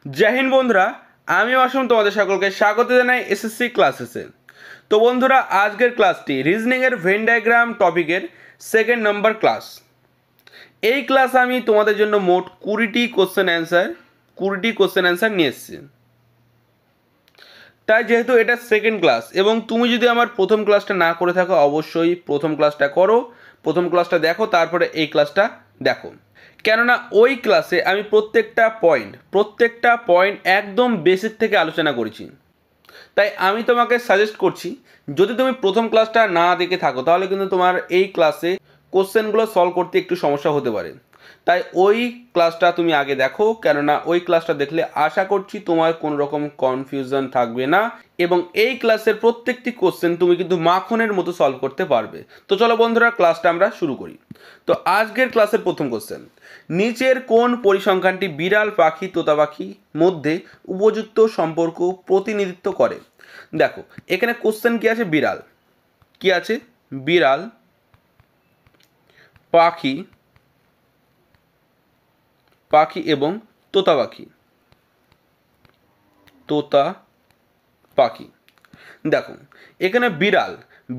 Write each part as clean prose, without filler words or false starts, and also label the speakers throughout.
Speaker 1: জয় হিন্দ বন্ধুরা, আমি অসম তোমাদের সকলকে স্বাগত জানাই এসএসসি ক্লাসেসে। তো বন্ধুরা, আজকের ক্লাসটি রিজনিংয়ের ভেন ডায়াগ্রাম টপিকের সেকেন্ড নম্বর ক্লাস। এই ক্লাস আমি তোমাদের জন্য মোট 20টি কোশ্চেন অ্যান্সার নিয়ে এসেছি। তাই যেহেতু এটা সেকেন্ড ক্লাস এবং তুমি যদি আমার প্রথম ক্লাসটা না করে থাকো, অবশ্যই প্রথম ক্লাসটা করো, প্রথম ক্লাসটা দেখো, তারপরে এই ক্লাসটা দেখো। কেননা ওই ক্লাসে আমি প্রত্যেকটা পয়েন্ট একদম বেসিক থেকে আলোচনা করেছি। তাই আমি তোমাকে সাজেস্ট করছি, যদি তুমি প্রথম ক্লাসটা না দেখে থাকো তাহলে কিন্তু তোমার এই ক্লাসে কোশ্চেনগুলো সলভ করতে একটু সমস্যা হতে পারে। তাই ওই ক্লাসটা তুমি আগে দেখো, কেননা ওই ক্লাসটা দেখলে আশা করছি তোমার কোনো রকম কনফিউশন থাকবে না এবং এই ক্লাসের প্রত্যেকটি কোশ্চেন তুমি কিন্তু মাখনের মতো সলভ করতে পারবে। তো চলো বন্ধুরা, ক্লাসটা আমরা শুরু করি। তো আজকের ক্লাসের প্রথম কোশ্চেন, নিচের কোন পরিসংখ্যানটি বিড়াল পাখি তোতা পাখি মধ্যে উপযুক্ত সম্পর্ক প্রতিনিধিত্ব করে? দেখো এখানে কোশ্চেন কি আছে, বিড়াল পাখি এবং তোতা পাখি। দেখো এখানে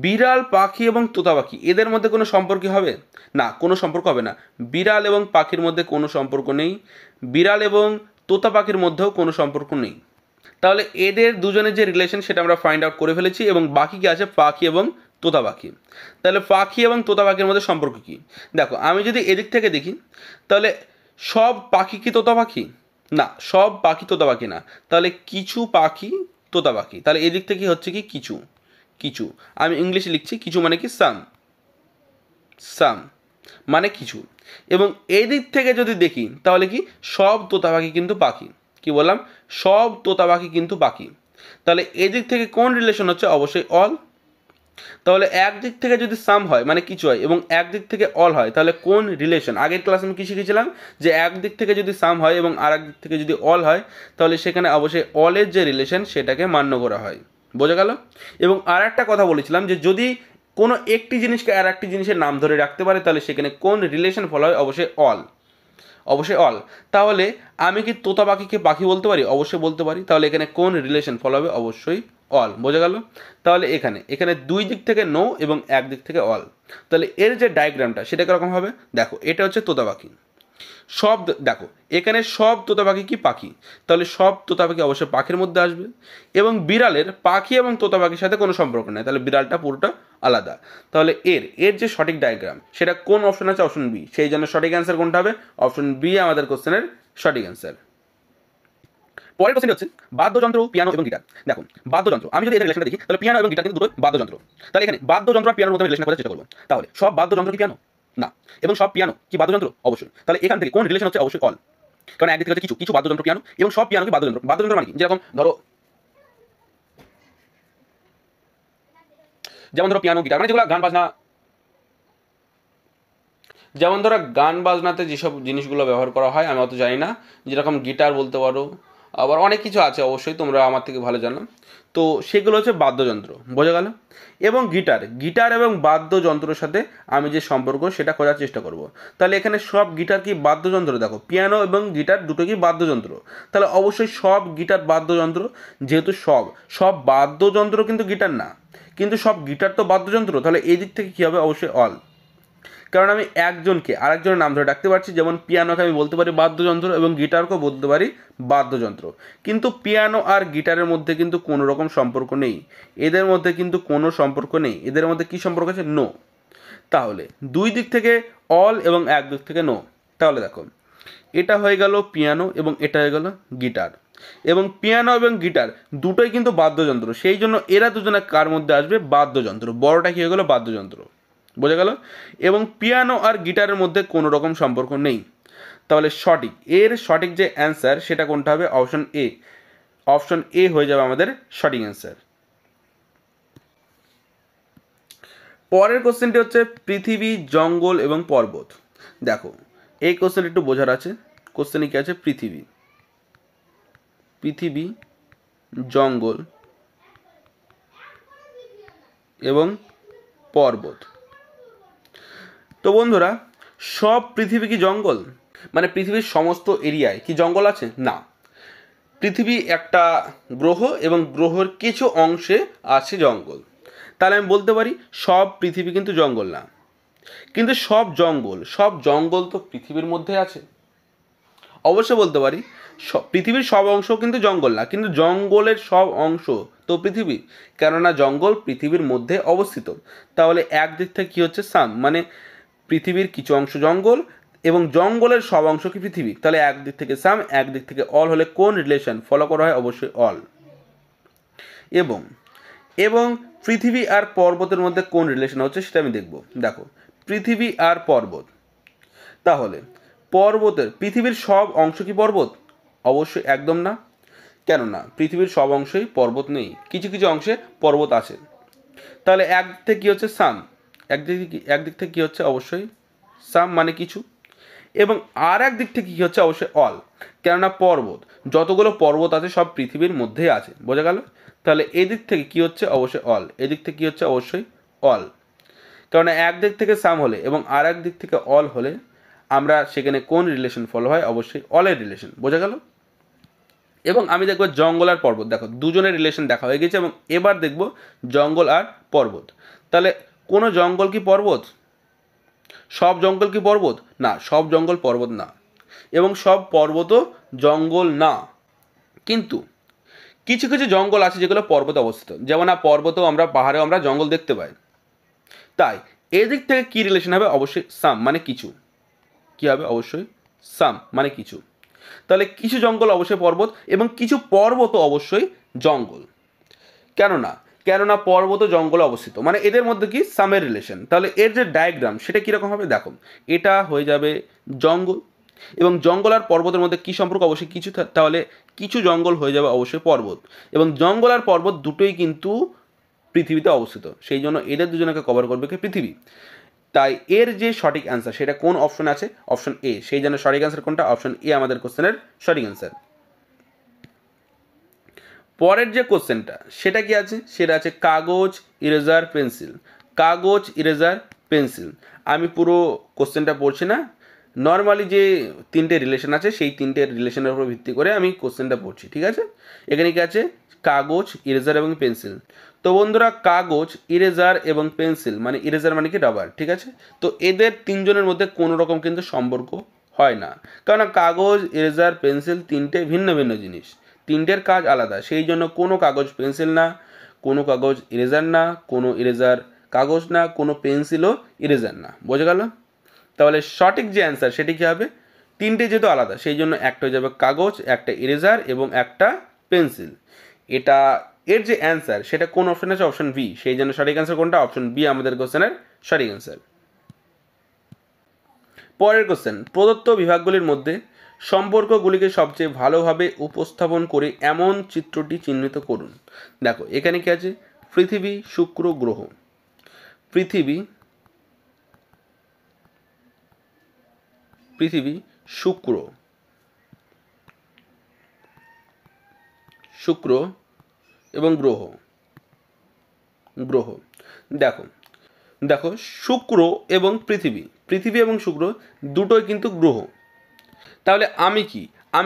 Speaker 1: বিড়াল পাখি এবং তোতা পাখি এদের মধ্যে কোনো সম্পর্ক হবে না, কোনো সম্পর্ক হবে না। বিড়াল এবং পাখির মধ্যে কোনো সম্পর্ক নেই, বিড়াল এবং তোতা পাখির মধ্যেও কোনো সম্পর্ক নেই। তাহলে এদের দুজনের যে রিলেশন সেটা আমরা ফাইন্ড আউট করে ফেলেছি এবং বাকি কি আছে, পাখি এবং তোতা পাখি। তাহলে পাখি এবং তোতা পাখির মধ্যে সম্পর্ক কি? দেখো আমি যদি এদিক থেকে দেখি তাহলে সব পাখি কি তোতা পাখি? না, সব পাখি তোতা পাখি না। তাহলে কিছু পাখি তোতা পাখি। তাহলে এদিক থেকে হচ্ছে কি কিছু আমি ইংলিশে লিখছি, কিছু মানে কি সাম মানে কিছু। এবং এই দিক থেকে যদি দেখি তাহলে কি সব তোতা পাখি কিন্তু পাখি। কি বললাম? সব তোতা পাখি কিন্তু পাখি। তাহলে এদিক থেকে কোন রিলেশন হচ্ছে? অবশ্যই অল। তাহলে একদিক থেকে যদি সাম হয় মানে কিছু হয় এবং একদিক থেকে অল হয়, তাহলে কোন রিলেশন? আগের ক্লাসে আমি কি শিখেছিলাম যে একদিক থেকে যদি সাম হয় এবং আর একদিক থেকে যদি অল হয়, তাহলে সেখানে অবশ্যই অলের যে রিলেশন সেটাকে মান্য করা হয়। বোঝা গেল? এবং আর একটা কথা বলেছিলাম যে যদি কোনো একটি জিনিসকে আর একটি জিনিসের নাম ধরে রাখতে পারে তাহলে সেখানে কোন রিলেশন ফলো হয়? অবশ্যই অল। তাহলে আমি কি তোতা পাখিকে পাখি বলতে পারি? অবশ্যই বলতে পারি। তাহলে এখানে কোন রিলেশন ফলো হবে? অবশ্যই অল। বোঝা গেল? তাহলে এখানে দুই দিক থেকে নো এবং এক দিক থেকে অল। তাহলে এর যে ডায়াগ্রামটা সেটা কীরকম হবে? দেখো এটা হচ্ছে তোতা পাখি। দেখো এখানে সব তোতা পাখি কি পাখি, তাহলে সব তোতা পাখি অবশ্যই পাখির মধ্যে আসবে। এবং বিড়ালের পাখি এবং তোতা পাখির সাথে কোনো সম্পর্ক নেই, তাহলে বিড়ালটা পুরোটা আলাদা। তাহলে এর যে সঠিক ডায়াগ্রাম সেটা কোন অপশন আছে? Option B. সেই জন্য সঠিক অ্যান্সার কোনটা হবে? অপশন বি আমাদের কোশ্চেনের সঠিক অ্যান্সার। পরের কোশ্চেন হচ্ছে বাদ্যযন্ত্র, পিয়ানো এবং গিটার। দেখুন বাদ্যযন্ত্র, আমি যদি এদের রিলেশনটা দেখি তাহলে পিয়ানো এবং গিটার কিন্তু দুটো বাদ্যযন্ত্র। তাহলে এখানে বাদ্যযন্ত্র আর পিয়ানোর মধ্যে রিলেশন করার চেষ্টা করবো। তাহলে সব বাদ্যযন্ত্র কি পিয়ানো? না। এবং সব পিয়ানো কি বাদ্যযন্ত্র? অবশ্যই। তাহলে এখান থেকে কোন রিলেশন হচ্ছে? অবশ্যই অল। কারণ একদিক থেকে হচ্ছে কিছু বাদ্যযন্ত্র পিয়ানো এবং সব পিয়ানো কি বাদ্যযন্ত্র মানে কি? যেমন ধরো পিয়ানো, গিটার মানে যেগুলো যেমন ধরো গান বাজনাতে যেসব জিনিসগুলো ব্যবহার করা হয়, আমি অত জানি না, যেরকম গিটার বলতে পারো, আবার অনেক কিছু আছে, অবশ্যই তোমরা আমার থেকে ভালো জানো। তো সেগুলো হচ্ছে বাদ্যযন্ত্র। বোঝা গেল? এবং গিটার এবং বাদ্যযন্ত্রের সাথে আমি যে সম্পর্ক সেটা খোঁজার চেষ্টা করব। তাহলে এখানে সব গিটার কি বাদ্যযন্ত্র? দেখো পিয়ানো এবং গিটার দুটো কি বাদ্যযন্ত্র, তাহলে অবশ্যই সব গিটার বাদ্যযন্ত্র। যেহেতু সব বাদ্যযন্ত্র কিন্তু গিটার না, কিন্তু সব গিটার তো বাদ্যযন্ত্র, তাহলে এই দিক থেকে কী হবে? অবশ্যই অল। কারণ আমি একজনকে আরেকজনের নাম ধরে ডাকতে পারছি, যেমন পিয়ানোকে আমি বলতে পারি বাদ্যযন্ত্র এবং গিটারকেও বলতে পারি বাদ্যযন্ত্র। কিন্তু পিয়ানো আর গিটারের মধ্যে কিন্তু কোনো রকম সম্পর্ক নেই, এদের মধ্যে কিন্তু কোনো সম্পর্ক নেই। এদের মধ্যে কী সম্পর্ক আছে? নো। তাহলে দুই দিক থেকে অল এবং এক দিক থেকে নো। তাহলে দেখো এটা হয়ে গেল পিয়ানো এবং এটা হয়ে গেল গিটার। এবং পিয়ানো এবং গিটার দুটোই কিন্তু বাদ্যযন্ত্র, সেই জন্য এরা দুজনে কার মধ্যে আসবে? বাদ্যযন্ত্র। বড়টা কী হয়ে গেলো? বাদ্যযন্ত্র। বোঝা গেল? এবং পিয়ানো আর গিটারের মধ্যে কোনো রকম সম্পর্ক নেই। তাহলে সঠিক যে অ্যান্সার সেটা কোনটা হবে? অপশন এ হয়ে যাবে আমাদের সঠিক অ্যান্সার। পরের কোশ্চেনটি হচ্ছে পৃথিবী, জঙ্গল এবং পর্বত। দেখো এই কোশ্চেন একটু বোঝার আছে। কোশ্চেনে কি আছে? পৃথিবী, জঙ্গল এবং পর্বত। তো বন্ধুরা, সব পৃথিবী কি জঙ্গল? মানে পৃথিবীর সমস্ত এরিয়ায় কি জঙ্গল আছে? না। পৃথিবী একটা গ্রহ এবং গ্রহের কিছু অংশে আছে জঙ্গল। তাহলে আমি বলতে পারি সব পৃথিবী কিন্তু জঙ্গল না, কিন্তু সব জঙ্গল তো পৃথিবীর মধ্যে আছে। অবশ্যই বলতে পারি পৃথিবীর সব অংশ কিন্তু জঙ্গল না, কিন্তু জঙ্গলের সব অংশ তো পৃথিবী, কেননা জঙ্গল পৃথিবীর মধ্যে অবস্থিত। তাহলে একদিক থেকে কী হচ্ছে সাম, মানে পৃথিবীর কিছু অংশ জঙ্গল এবং জঙ্গলের সব অংশ কি পৃথিবী। তাহলে একদিক থেকে সাম, একদিক থেকে অল হলে কোন রিলেশন ফলো করা হয়? অবশ্যই অল। এবং এবং পৃথিবী আর পর্বতের মধ্যে কোন রিলেশন হচ্ছে সেটা আমি দেখব। দেখো, পৃথিবী আর পর্বত, তাহলে পৃথিবীর সব অংশ কি পর্বত? অবশ্যই একদম না, কেননা পৃথিবীর সব অংশেই পর্বত নেই, কিছু কিছু অংশে পর্বত আছে। তাহলে একদিক থেকে কী হচ্ছে সাম, একদিক থেকে কী হচ্ছে অবশ্যই সাম মানে কিছু, এবং আর একদিক থেকে কী হচ্ছে অবশ্যই অল, কেননা যতগুলো পর্বত আছে সব পৃথিবীর মধ্যেই আছে। বোঝা গেল? তাহলে এদিক থেকে কী হচ্ছে অবশ্যই অল, এদিক থেকে কী হচ্ছে অবশ্যই অল, কারণ একদিক থেকে সাম হলে এবং আর এক দিক থেকে অল হলে আমরা সেখানে কোন রিলেশন ফলো হয়? অবশ্যই অলের রিলেশন। বোঝা গেল? এবং আমি দেখবো জঙ্গল আর পর্বত, দেখো দুজনের রিলেশন দেখা হয়ে গেছে, এবং এবার দেখব জঙ্গল আর পর্বত। তাহলে কোনো জঙ্গল কি পর্বত? সব জঙ্গল কি পর্বত? না, সব জঙ্গল পর্বত না, এবং সব পর্বতও জঙ্গল না, কিন্তু কিছু কিছু জঙ্গল আছে যেগুলো পর্বতে অবস্থিত, যেমন পর্বতেও আমরা পাহাড়েও আমরা জঙ্গল দেখতে পাই। তাই এদিক থেকে কি রিলেশন হবে? অবশ্যই সাম মানে কিছু। কি হবে? অবশ্যই সাম মানে কিছু। তাহলে কিছু জঙ্গল অবশ্যই পর্বত এবং কিছু পর্বত অবশ্যই জঙ্গল। কেননা পর্বত জঙ্গলে অবস্থিত, মানে এদের মধ্যে কি সামের রিলেশন। তাহলে এর যে ডায়াগ্রাম সেটা কীরকম হবে? দেখো, এটা হয়ে যাবে জঙ্গল, এবং জঙ্গল আর পর্বতের মধ্যে কী সম্পর্ক? অবশ্যই কিছু। তাহলে কিছু জঙ্গল হয়ে যাবে অবশ্যই পর্বত, এবং জঙ্গল আর পর্বত দুটোই কিন্তু পৃথিবীতে অবস্থিত, সেই জন্য এদের দুজনকে কভার করবে কি? পৃথিবী। তাই এর যে সঠিক অ্যান্সার সেটা কোন অপশন আছে? Option A. সেই জন্য সঠিক অ্যান্সার কোনটা? অপশন এ আমাদের কোশ্চেনের সঠিক অ্যান্সার। পরের যে কোশ্চেনটা সেটা কি আছে? সেটা আছে কাগজ, ইরেজার, পেন্সিল। কাগজ, ইরেজার, পেন্সিল। আমি পুরো কোশ্চেনটা পড়ছি না, নর্মালি যে তিনটে রিলেশন আছে সেই তিনটে রিলেশনের উপর ভিত্তি করে আমি কোশ্চেনটা পড়ছি, ঠিক আছে? এখানে কি আছে? কাগজ, ইরেজার এবং পেন্সিল। তো বন্ধুরা, কাগজ, ইরেজার এবং পেন্সিল, মানে ইরেজার মানে কি রাবার, ঠিক আছে? তো এদের তিনজনের মধ্যে কোনো রকম কিন্তু সম্পর্ক হয় না, কারণ কাগজ, ইরেজার, পেন্সিল তিনটে ভিন্ন ভিন্ন জিনিস, তিনটের কাজ আলাদা। সেই জন্য কোনো কাগজ পেন্সিল না, কোনো কাগজ ইরেজার না, কোনো ইরেজার কাগজ না, কোনো পেন্সিলও ইরেজার না। বোঝা গেল? তাহলে সঠিক যে অ্যান্সার সেটি কী হবে? তিনটে যেহেতু আলাদা সেই জন্য একটা হয়ে যাবে কাগজ, একটা ইরেজার এবং একটা পেন্সিল। এটা এর যে অ্যান্সার সেটা কোন অপশন আছে? Option B. সেই জন্য সঠিক অ্যান্সার কোনটা? অপশন বি আমাদের কোশ্চেনের সঠিক অ্যান্সার। পরের কোশ্চেন, প্রদত্ত বিভাগগুলির মধ্যে সম্পর্কগুলিকে সবচেয়ে ভালোভাবে উপস্থাপন করে এমন চিত্রটি চিহ্নিত করুন। দেখো, এখানে কি আছে? পৃথিবী, শুক্র, গ্রহ। পৃথিবী, শুক্র এবং গ্রহ। দেখো শুক্র এবং পৃথিবী এবং শুক্র দুটোই কিন্তু গ্রহ। তাহলে আমি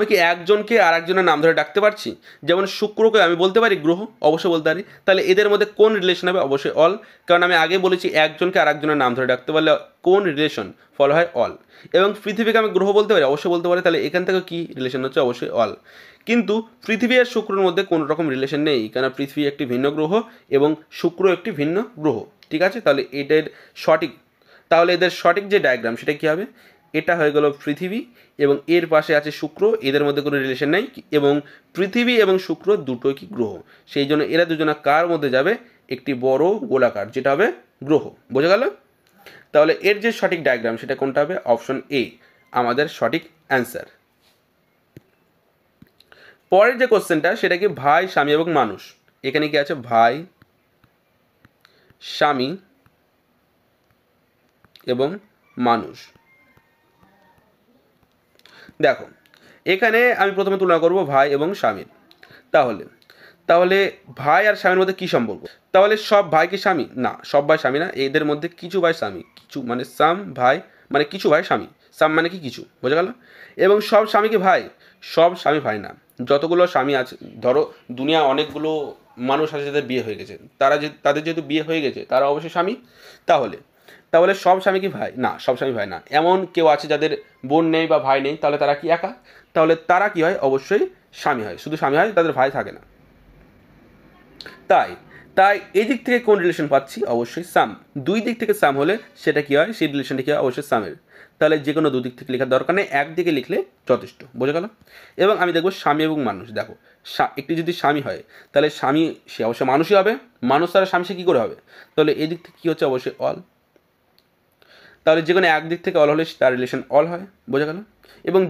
Speaker 1: কি একজনকে আর একজনের নাম ধরে ডাকতে পারছি? যেমন শুক্রকে আমি বলতে পারি গ্রহ, অবশ্যই বলতে পারি। তাহলে এদের মধ্যে কোন রিলেশন হবে? অবশ্যই অল, কারণ আমি আগে বলেছি একজনকে আর একজনের নাম ধরে ডাকতে পারলে কোন রিলেশন ফলো হয়? অল। এবং পৃথিবীকে আমি গ্রহ বলতে পারি? অবশ্যই বলতে পারি। তাহলে এখান থেকে কি রিলেশন হচ্ছে? অবশ্যই অল। কিন্তু পৃথিবী আর শুক্রের মধ্যে কোনো রকম রিলেশন নেই, কারণ পৃথিবী একটি ভিন্ন গ্রহ এবং শুক্র একটি ভিন্ন গ্রহ, ঠিক আছে? তাহলে এদের সঠিক যে ডায়াগ্রাম সেটা কী হবে? এটা হয়ে গেল পৃথিবী এবং এর পাশে আছে শুক্র, এদের মধ্যে কোনো রিলেশন নেই, এবং পৃথিবী এবং শুক্র দুটোই কি গ্রহ, সেই জন্য এরা দুজনা কার মধ্যে যাবে? একটি বড় গোলাকার, যেটা হবে গ্রহ। বোঝা গেল? তাহলে এর যে সঠিক ডায়াগ্রাম সেটা কোনটা হবে? অপশন এ আমাদের সঠিক অ্যান্সার। পরের যে কোশ্চেনটা সেটা কি ভাই, স্বামী এবং মানুষ। এখানে কি আছে? ভাই, স্বামী এবং মানুষ। দেখো, এখানে আমি প্রথমে তুলনা করব ভাই এবং স্বামীর। তাহলে ভাই আর স্বামীর মধ্যে কি সম্পর্ক? তাহলে সব ভাই কি স্বামী? না, সব ভাই স্বামী না, এদের মধ্যে কিছু ভাই স্বামী। কিছু মানে সাম ভাই, মানে কিছু ভাই স্বামী। সাম মানে কি? কিছু। বোঝা গেল? এবং সব স্বামী কি ভাই? সব স্বামী ভাই না, যতগুলো স্বামী আছে, ধরো দুনিয়া অনেকগুলো মানুষ আছে যাদের বিয়ে হয়ে গেছে, তাদের যেহেতু বিয়ে হয়ে গেছে তারা অবশ্যই স্বামী। তাহলে তাহলে সব স্বামী কি ভাই? না, সব স্বামী ভাই না। এমন কেউ আছে যাদের বোন নেই বা ভাই নেই, তাহলে তারা কি একা? তাহলে তারা কি হয়? অবশ্যই স্বামী হয়, শুধু স্বামী হয়, তাদের ভাই থাকে না। তাই তাই এই দিক থেকে কোন রিলেশন পাচ্ছি? অবশ্যই সাম। দুই দিক থেকে সাম হলে সেটা কি হয়? সেই রিলেশনটা কি হয়? অবশ্যই সামের। তাহলে যে কোনো দুদিক থেকে লেখার দরকার নেই, একদিকে লিখলে যথেষ্ট। বোঝা গেল? এবং আমি দেখবো স্বামী এবং মানুষ। দেখো, একটি যদি স্বামী হয় তাহলে স্বামী সে অবশ্যই মানুষই হবে। মানুষ তারা স্বামী সে কী করে হবে? তাহলে এই দিক থেকে কী হচ্ছে? অবশ্যই অল। তাহলে যে কোনো একদিক থেকে অল হলে তার রিলেশন অল হয়। বোঝা গেল? এবং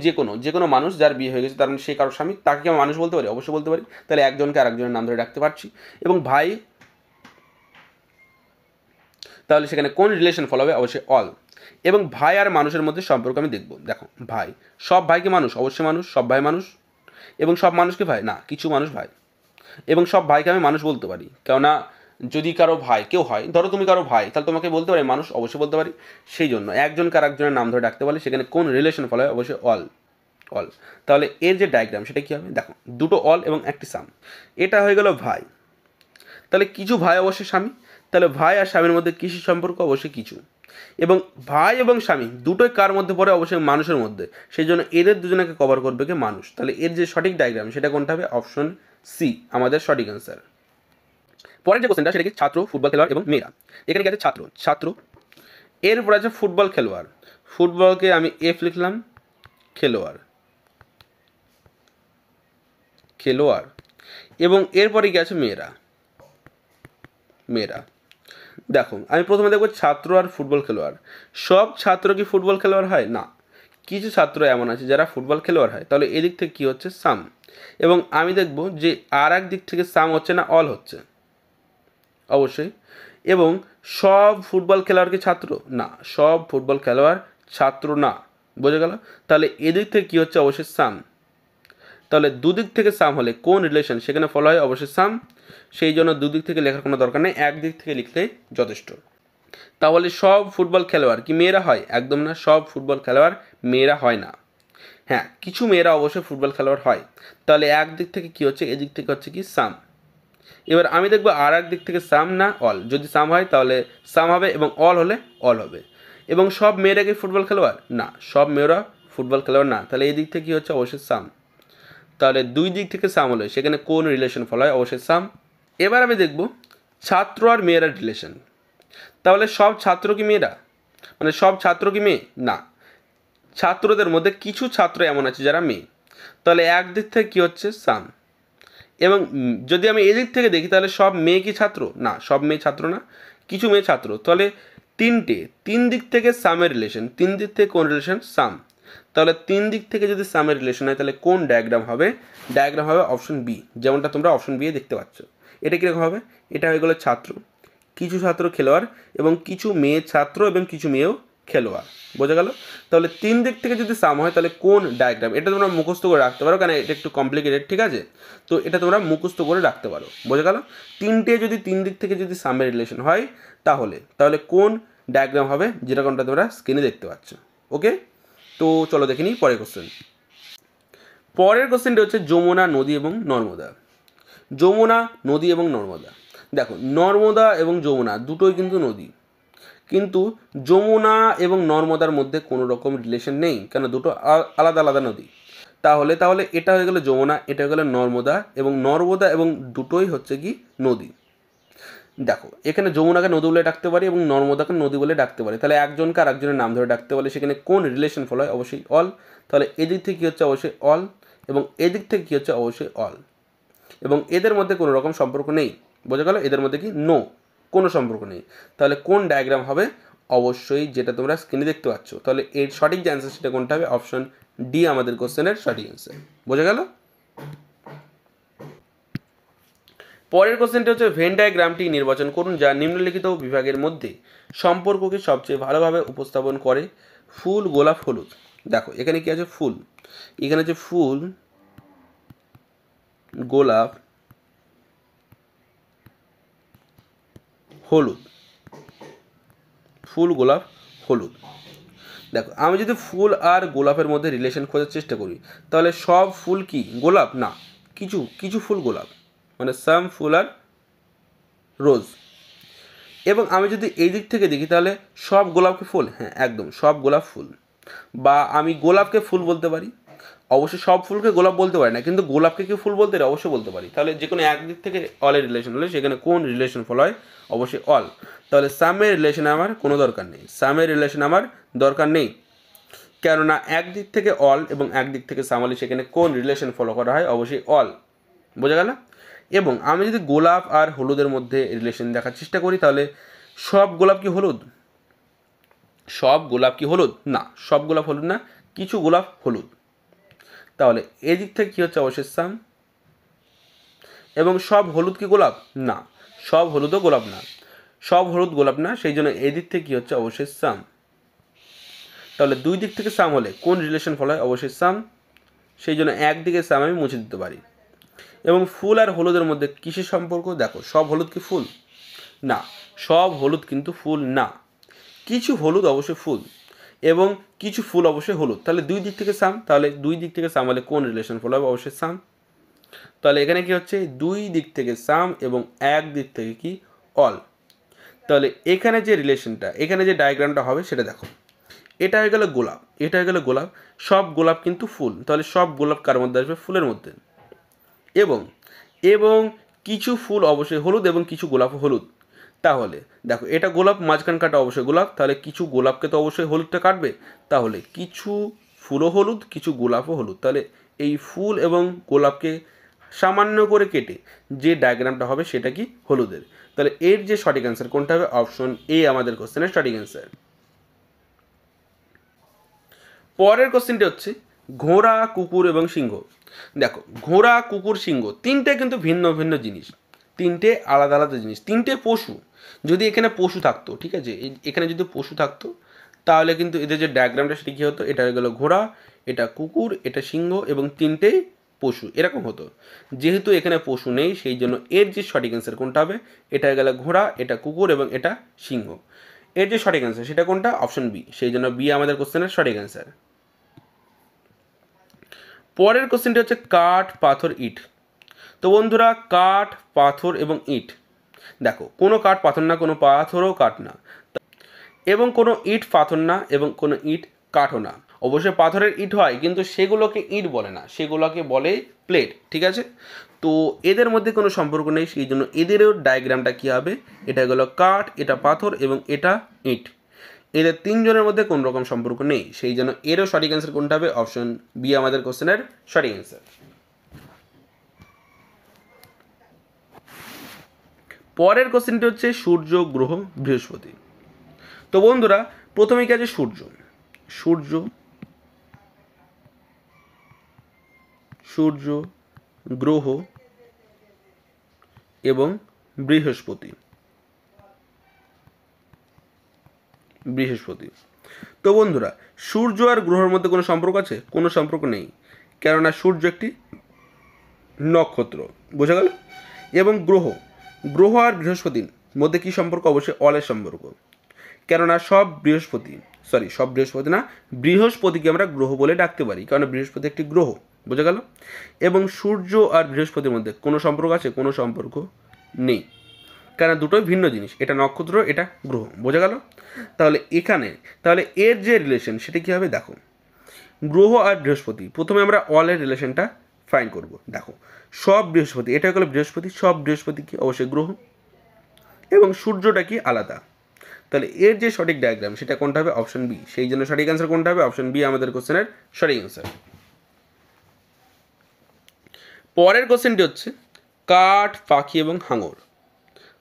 Speaker 1: যে কোনো মানুষ যার বিয়ে হয়ে গেছে, তার সে কারোর স্বামী, তাকে কি আমি মানুষ বলতে পারি? অবশ্যই বলতে পারি। তাহলে একজনকে আরেকজনের নাম ধরে ডাকতে পারছি। এবং ভাই, তাহলে সেখানে কোন রিলেশন ফলো হবে? অবশ্যই অল। এবং ভাই আর মানুষের মধ্যে সম্পর্ক আমি দেখব। দেখো, ভাই, সব ভাইকে মানুষ? অবশ্যই মানুষ। সব ভাই মানুষ। এবং সব মানুষকে ভাই? না, কিছু মানুষ ভাই। এবং সব ভাইকে আমি মানুষ বলতে পারি, কেননা যদি কারো ভাই কেউ হয়, ধরো তুমি কারো ভাই, তাহলে তোমাকে বলতে পারি মানুষ? অবশ্যই বলতে পারি। সেই জন্য একজনকে আর একজনের নাম ধরে ডাকতে পারলে সেখানে কোন রিলেশন ফলো হয়? অবশ্যই অল। অল। তাহলে এর যে ডায়াগ্রাম সেটা কী হবে? দেখো, দুটো অল এবং একটি সাম। এটা হয়ে গেল ভাই। তাহলে কিছু ভাই অবশ্যই স্বামী। তাহলে ভাই আর স্বামীর মধ্যে কিসের সম্পর্ক? অবশ্যই কিছু। এবং ভাই এবং স্বামী দুটোই কার মধ্যে পড়ে? অবশ্যই মানুষের মধ্যে। সেই জন্য এদের দুজনকে কভার করবে কি? মানুষ। তাহলে এর যে সঠিক ডায়াগ্রাম সেটা কোনটা হবে? অপশন সি আমাদের সঠিক অ্যান্সার। পরের যে কোশ্চেনটা সেটা কি? ছাত্র, ফুটবল খেলোয়াড় এবং মেয়েরা। এখানে কি আছে? ছাত্র। ছাত্র। এরপর আছে ফুটবল খেলোয়াড়। ফুটবলকে আমি এফ লিখলাম, খেলোয়াড়। খেলোয়াড়। এবং এরপরে কি আছে? মেয়েরা। মেয়েরা। দেখো, আমি প্রথমে দেখবো ছাত্র আর ফুটবল খেলোয়াড়। সব ছাত্র কি ফুটবল খেলোয়াড় হয়? না, কিছু ছাত্র এমন আছে যারা ফুটবল খেলোয়াড় হয়। তাহলে এদিক থেকে কী হচ্ছে? সাম। এবং আমি দেখব যে আর এক দিক থেকে সাম হচ্ছে না অল হচ্ছে? অবশ্যই। এবং সব ফুটবল খেলোয়াড় কি ছাত্র? না, সব ফুটবল খেলোয়াড় ছাত্র না। বোঝা গেল? তাহলে এদিক থেকে কী হচ্ছে? অবশ্যই সাম। তাহলে দুদিক থেকে সাম হলে কোন রিলেশন সেখানে ফলো হয়? অবশ্যই সাম। সেই জন্য দুদিক থেকে লেখার কোনো দরকার নেই, একদিক থেকে লিখলেই যথেষ্ট। তাহলে সব ফুটবল খেলোয়াড় কি মেয়েরা হয়? একদম না, সব ফুটবল খেলোয়াড় মেয়েরা হয় না। হ্যাঁ, কিছু মেয়েরা অবশ্যই ফুটবল খেলোয়াড় হয়। তাহলে একদিক থেকে কী হচ্ছে? এদিক থেকে হচ্ছে কি? সাম। এবার আমি দেখবো আর এক দিক থেকে সাম না অল। যদি সাম হয় তাহলে সাম হবে, এবং অল হলে অল হবে। এবং সব মেয়েরা কি ফুটবল খেলোয়াড়? না, সব মেয়েরা ফুটবল খেলোয়াড় না। তাহলে এই দিক থেকে কী হচ্ছে? অবশ্যই সাম। তাহলে দুই দিক থেকে সাম হলে সেখানে কোন রিলেশন ফলো হয়? অবশ্যই সাম। এবার আমি দেখব ছাত্র আর মেয়েরা রিলেশন। তাহলে সব ছাত্র কি মেয়েরা? মানে সব ছাত্র কি মেয়ে? না, ছাত্রদের মধ্যে কিছু ছাত্র এমন আছে যারা মেয়ে। তাহলে একদিক থেকে কী হচ্ছে? সাম। এবং যদি আমি এদিক থেকে দেখি তাহলে সব মেয়ে কি ছাত্র? না, সব মেয়ে ছাত্র না, কিছু মেয়ে ছাত্র। তাহলে তিন দিক থেকে সামের রিলেশন। তিন দিক থেকে কোন রিলেশন? সাম। তাহলে তিন দিক থেকে যদি সামের রিলেশন হয় তাহলে কোন ডায়াগ্রাম হবে? ডায়াগ্রাম হবে অপশন বি, যেমনটা তোমরা অপশন বি দেখতে পাচ্ছ। এটা কীরকম হবে? এটা হয়ে গেলো ছাত্র, কিছু ছাত্র খেলোয়াড়, এবং কিছু মেয়ে ছাত্র এবং কিছু মেয়েও খেলোয়াড়। বোঝা গেল? তাহলে তিন দিক থেকে যদি সাম হয় তাহলে কোন ডায়াগ্রাম? এটা তোমরা মুখস্থ করে রাখতে পারো, কারণ এটা একটু কমপ্লিকেটেড, ঠিক আছে? তো এটা তোমরা মুখস্থ করে রাখতে পারো। বোঝা গেল? যদি তিন দিক থেকে যদি সামের রিলেশন হয় তাহলে কোন ডায়াগ্রাম হবে, যেটা কোনটা তোমরা স্ক্রিনে দেখতে পাচ্ছ। ওকে, তো চলো দেখে নিই পরের কোশ্চেন। পরের কোশ্চেনটা হচ্ছে যমুনা নদী এবং নর্মদা। যমুনা নদী এবং নর্মদা। দেখো, নর্মদা এবং যমুনা দুটোই কিন্তু নদী, কিন্তু যমুনা এবং নর্মদার মধ্যে কোনো রকম রিলেশন নেই, কেন? দুটো আলাদা আলাদা নদী। তাহলে এটা হয়ে গেল যমুনা, এটা হয়ে গেল নর্মদা, এবং দুটোই হচ্ছে কি? নদী। দেখো, এখানে যমুনাকে নদী বলে ডাকতে পারি এবং নর্মদাকে নদী বলে ডাকতে পারি। তাহলে একজনকে আর একজনের নাম ধরে ডাকতে পারলে সেখানে কোন রিলেশন ফলো হয়? অবশ্যই অল। তাহলে এদিক থেকে কী হচ্ছে? অবশ্যই অল। এবং এদিক থেকে কী হচ্ছে? অবশ্যই অল। এবং এদের মধ্যে কোনো রকম সম্পর্ক নেই। বোঝা গেল? এদের মধ্যে কি? নো, কোনো সম্পর্ক নেই। তাহলে কোন ডায়াগ্রাম হবে? অবশ্যই যেটা তোমরা স্ক্রিনে দেখতে পাচ্ছ। তাহলে এর সঠিক যে অ্যান্সার সেটা কোনটা হবে? অপশন ডি আমাদের কোশ্চেনের সঠিক অ্যান্সার। বোঝা গেল? পরের কোশ্চেনটা হচ্ছে ভেন ডায়াগ্রামটি নির্বাচন করুন যা নিম্নলিখিত বিভাগের মধ্যে সম্পর্ককে সবচেয়ে ভালোভাবে উপস্থাপন করে। ফুল, গোলাপ, হলুদ। দেখো, এখানে কি আছে? ফুল। এখানে আছে ফুল, গোলাপ, হলুদ। ফুল, গোলাপ, হলুদ। দেখো আমি যদি ফুল আর গোলাপের মধ্যে রিলেশন খোঁজার চেষ্টা করি তাহলে সব ফুল কি গোলাপ? না, কিছু কিছু ফুল গোলাপ, মানে সাম ফুল আর রোজ। এবং আমি যদি এই দিক থেকে দেখি তাহলে সব গোলাপকে ফুল? হ্যাঁ একদম, সব গোলাপ ফুল। বা আমি গোলাপকে ফুল বলতে পারি, অবশ্যই সব ফুলকে গোলাপ বলতে পারি না, কিন্তু গোলাপকে কি ফুল বলতে পারি? অবশ্যই বলতে পারি। তাহলে যে কোনো একদিক থেকে অলের রিলেশন হলে সেখানে কোন রিলেশন ফল হয়? অবশ্যই অল। তাহলে সামের রিলেশন আমার কোনো দরকার নেই, সামের রিলেশন আমার দরকার নেই, কেননা একদিক থেকে অল এবং একদিক থেকে সাম হলে সেখানে কোন রিলেশন ফলো করা হয়? অবশ্যই অল। বোঝা গেল? এবং আমি যদি গোলাপ আর হলুদের মধ্যে রিলেশন দেখার চেষ্টা করি তাহলে সব গোলাপ কি হলুদ? সব গোলাপ কি হলুদ? না, সব গোলাপ হলুদ না, কিছু গোলাপ হলুদ। তাহলে এদিক থেকে কী হচ্ছে? অবশ্যই সাম। এবং সব হলুদ কি গোলাপ? না, সব হলুদও গোলাপ না, সব হলুদ গোলাপ না, সেই জন্য এদিক থেকে কী হচ্ছে? অবশ্যই সাম। তাহলে দুই দিক থেকে সাম হলে কোন রিলেশন ফল হয়? অবশ্যই সাম, সেই জন্য একদিকে সাম আমি মুছে দিতে পারি। এবং ফুল আর হলুদের মধ্যে কিসের সম্পর্ক? দেখো সব হলুদ কি ফুল? না, সব হলুদ কিন্তু ফুল না, কিছু হলুদ অবশ্যই ফুল এবং কিছু ফুল অবশ্যই হলুদ। তাহলে দুই দিক থেকে সাম, তাহলে দুই দিক থেকে সাম হলে কোন রিলেশন ফলো হবে? অবশ্যই সাম। তাহলে এখানে কি হচ্ছে? দুই দিক থেকে সাম এবং এক দিক থেকে কি অল। তাহলে এখানে যে রিলেশনটা, এখানে যে ডায়াগ্রামটা হবে সেটা দেখো, এটা হয়ে গেল গোলাপ, এটা হয়ে গেল গোলাপ, সব গোলাপ কিন্তু ফুল, তাহলে সব গোলাপ কার মধ্যে আসবে? ফুলের মধ্যে। এবং এবং কিছু ফুল অবশ্যই হলুদ এবং কিছু গোলাপও হলুদ। তাহলে দেখো এটা গোলাপ, মাঝখান কাটা অবশ্যই গোলাপ, তাহলে কিছু গোলাপকে তো অবশ্যই হলুদটা কাটবে, তাহলে কিছু ফুলও হলুদ কিছু গোলাপও হলুদ। তাহলে এই ফুল এবং গোলাপকে সামান্য করে কেটে যে ডায়াগ্রামটা হবে সেটা কি? হলুদের। তাহলে এর যে সঠিক অ্যান্সার কোনটা হবে? অপশন এ আমাদের কোশ্চেনের সঠিক অ্যান্সার। পরের কোশ্চেনটি হচ্ছে ঘোড়া, কুকুর এবং সিংহ। দেখো ঘোড়া, কুকুর, সিংহ তিনটে কিন্তু ভিন্ন ভিন্ন জিনিস, তিনটে আলাদা আলাদা জিনিস, তিনটে পশু। যদি এখানে পশু থাকতো, ঠিক আছে, এখানে যদি পশু থাকতো তাহলে কিন্তু এদের যে ডায়াগ্রামটা সেটা কী হতো? এটা হয়ে গেলো ঘোড়া, এটা কুকুর, এটা সিংহ এবং তিনটেই পশু, এরকম হতো। যেহেতু এখানে পশু নেই সেই জন্য এর যে সঠিক অ্যান্সার কোনটা হবে? এটা হয়ে গেল ঘোড়া, এটা কুকুর এবং এটা সিংহ। এর যে সঠিক অ্যান্সার সেটা কোনটা? অপশন বি, সেই জন্য বি আমাদের কোশ্চেনের সঠিক অ্যান্সার। পরের কোশ্চেনটি হচ্ছে কাঠ, পাথর, ইট। তো বন্ধুরা কাঠ, পাথর এবং ইট, দেখো কোনো কাঠ পাথর না, কোনো পাথরও কাঠ না, এবং কোনো ইট পাথর না এবং কোনো ইট কাঠও না। অবশ্যই পাথরের ইট হয় কিন্তু সেগুলোকে ইট বলে না, সেগুলোকে বলে প্লেট, ঠিক আছে। তো এদের মধ্যে কোনো সম্পর্ক নেই, সেই জন্য এদেরও ডায়াগ্রামটা কী হবে? এটা গেলো কাঠ, এটা পাথর এবং এটা ইট। এদের তিনজনের মধ্যে কোনো রকম সম্পর্ক নেই, সেই জন্য এরও সঠিক অ্যান্সার কোনটা হবে? অপশন বি আমাদের কোশ্চেনের সঠিক অ্যান্সার। পরের কোশ্চেনটি হচ্ছে সূর্য, গ্রহ, বৃহস্পতি। তো বন্ধুরা প্রথমে কি আছে? সূর্য, সূর্য, সূর্য, গ্রহ এবং বৃহস্পতি, বৃহস্পতি। তো বন্ধুরা সূর্য আর গ্রহের মধ্যে কোনো সম্পর্ক আছে? কোনো সম্পর্ক নেই, কেননা সূর্য একটি নক্ষত্র, বোঝা গেল। এবং গ্রহ, গ্রহ আর বৃহস্পতির মধ্যে কী সম্পর্ক? অবশ্যই অলের সম্পর্ক, কেননা সব বৃহস্পতি না, বৃহস্পতিকে আমরা গ্রহ বলে ডাকতে পারি, কারণ বৃহস্পতি একটি গ্রহ, বোঝা গেল। এবং সূর্য আর বৃহস্পতির মধ্যে কোনো সম্পর্ক আছে? কোনো সম্পর্ক নেই, কারণ দুটোই ভিন্ন জিনিস, এটা নক্ষত্র, এটা গ্রহ, বোঝা গেল। তাহলে এর যে রিলেশন সেটা কী হবে? দেখো গ্রহ আর বৃহস্পতি, প্রথমে আমরা অলের রিলেশনটা ফাইন্ড করব। দেখো সব বৃহস্পতি, এটা হলো বৃহস্পতি, সব বৃহস্পতি কি? অবশ্যই গ্রহ, এবং সূর্যটা কি? আলাদা। তাহলে এর যে সঠিক ডায়াগ্রাম সেটা কোনটা হবে? অপশন বি, সেই জন্য সঠিক অ্যান্সার কোনটা হবে? অপশন বি আমাদের কোশ্চেনের সঠিক অ্যান্সার। পরের কোশ্চেনটি হচ্ছে কাঠ, পাখি এবং হাঙর।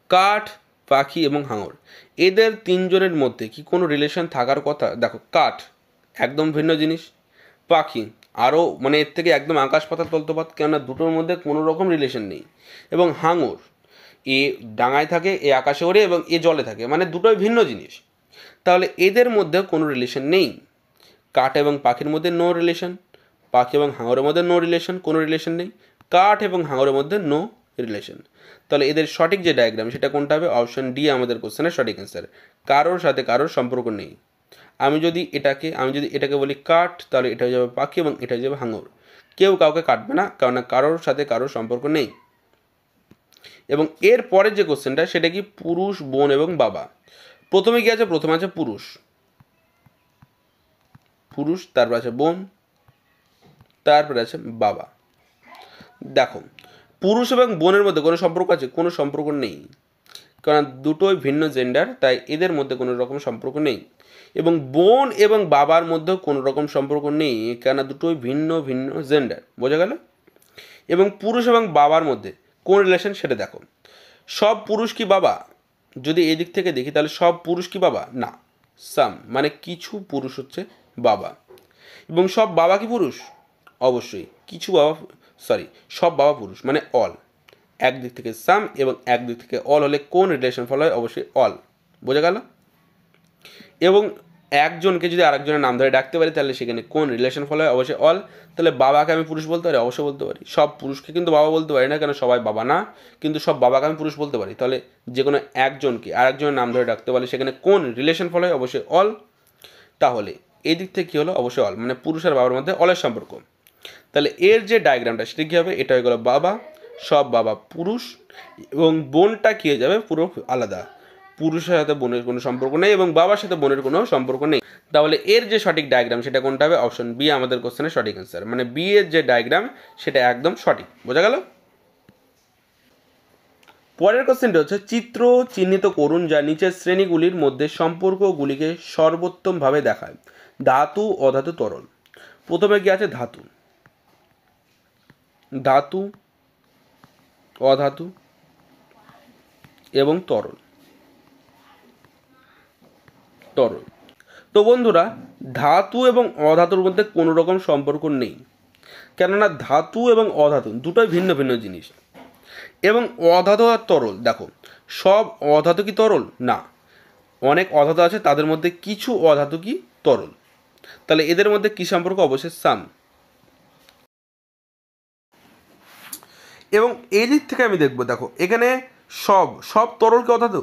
Speaker 1: কাঠ, পাখি এবং হাঙর এদের তিনজনের মধ্যে কি কোনো রিলেশন থাকার কথা? দেখো কাঠ একদম ভিন্ন জিনিস, পাখি আরও মানে এর থেকে একদম আকাশ পাতাল তলতফাত, কেননা দুটোর মধ্যে কোনো রকম রিলেশন নেই। এবং হাঙর এ ডাঙায় থাকে, এ আকাশে ওড়ে এবং এ জলে থাকে, মানে দুটোই ভিন্ন জিনিস, তাহলে এদের মধ্যে কোনো রিলেশন নেই। কাঠ এবং পাখির মধ্যে নো রিলেশন, পাখি এবং হাঙরের মধ্যে নো রিলেশন, কোনো রিলেশন নেই, কাঠ এবং হাঙরের মধ্যে নো রিলেশন। তাহলে এদের সঠিক যে ডায়াগ্রাম সেটা কোনটা হবে? অপশন ডি আমাদের কোশ্চেনের সঠিক অ্যান্সার, কারোর সাথে কারোর সম্পর্ক নেই। আমি যদি এটাকে বলি কাঠ, তাহলে এটা হয়ে যাবে পাখি এবং এটা হয়ে যাবে হাঙর। কেউ কাউকে কাটবে না, কারণ কারোর সাথে কারোর সম্পর্ক নেই। এবং এর পরের যে কোশ্চেনটা সেটা কি পুরুষ, বোন এবং বাবা। প্রথমে কি আছে? প্রথমে আছে পুরুষ, তারপর আছে বোন, তারপরে আছে বাবা। দেখো, পুরুষ এবং বোনের মধ্যে কোনো সম্পর্ক আছে? কোনো সম্পর্ক নেই, কারণ দুটোই ভিন্ন জেন্ডার, তাই এদের মধ্যে কোনো রকম সম্পর্ক নেই। এবং বোন এবং বাবার মধ্যেও কোনো রকম সম্পর্ক নেই, কেননা দুটোই ভিন্ন ভিন্ন জেন্ডার। বোঝা গেল? এবং পুরুষ এবং বাবার মধ্যে কোন রিলেশন সেটা দেখো। সব পুরুষ কি বাবা? যদি এই দিক থেকে দেখি তাহলে সব পুরুষ কি বাবা? না, সাম, মানে কিছু পুরুষ হচ্ছে বাবা। এবং সব বাবা কি পুরুষ? অবশ্যই কিছু বাবা, সব বাবা পুরুষ, মানে অল। একদিক থেকে সাম এবং একদিক থেকে অল হলে কোন রিলেশন ফলো হয়? অবশ্যই অল। বোঝা গেল? এবং একজনকে যদি আরেকজনের নাম ধরে ডাকতে পারি তাহলে সেখানে কোন রিলেশন ফলো হয়? অবশ্যই অল। তাহলে বাবাকে আমি পুরুষ বলতে পারি? অবশ্যই বলতে পারি। সব পুরুষকে কিন্তু বাবা বলতে পারি না, কেন সবাই বাবা না, কিন্তু সব বাবাকে আমি পুরুষ বলতে পারি। তাহলে যে কোনো একজনকে আরেকজনের নাম ধরে ডাকতে পারি সেখানে কোন রিলেশন ফলো হয়? অবশ্যই অল। তাহলে এই দিক থেকে কী হলো? অবশ্যই অল, মানে পুরুষ আর বাবার মধ্যে অলের সম্পর্ক। তাহলে এর যে ডায়াগ্রামটা সেটা কী হবে? এটা হয়ে গেল বাবা, সব বাবা পুরুষ, এবং বোনটা কী হয়ে যাবে? পুরো আলাদা, পুরুষের সাথে বোনের কোনো সম্পর্ক নেই এবং বাবার সাথে বোনের কোনো সম্পর্ক নেই। তাহলে এর যে সঠিক ডায়াগ্রাম সেটা কোনটা হবে? অপশন বি আমাদের কোশ্চেনের সঠিক অ্যান্সার, মানে বি এর যে ডায়াগ্রাম সেটা একদম সঠিক। বোঝা গেল? পরের কোশ্চেনটা হচ্ছে চিত্র চিহ্নিত করুন যা নিচের শ্রেণীগুলির মধ্যে সম্পর্কগুলিকে সর্বোত্তমভাবে দেখায়। ধাতু, অধাতু, তরল। প্রথমে কি আছে? ধাতু, অধাতু এবং তরল। তো বন্ধুরা, ধাতু এবং অধাতুর মধ্যে কোনো রকম সম্পর্ক নেই, কেননা ধাতু এবং অধাতু দুটোই ভিন্ন ভিন্ন জিনিস। এবং অধাতু আর তরল, দেখো সব অধাতু কি তরল? না, অনেক অধাতু আছে, তাদের মধ্যে কিছু অধাতু কি তরল। তাহলে এদের মধ্যে কি সম্পর্ক? অবশ্যই সাম। এবং এই দিক থেকে আমি দেখব, দেখো এখানে সব তরল কি অধাতু?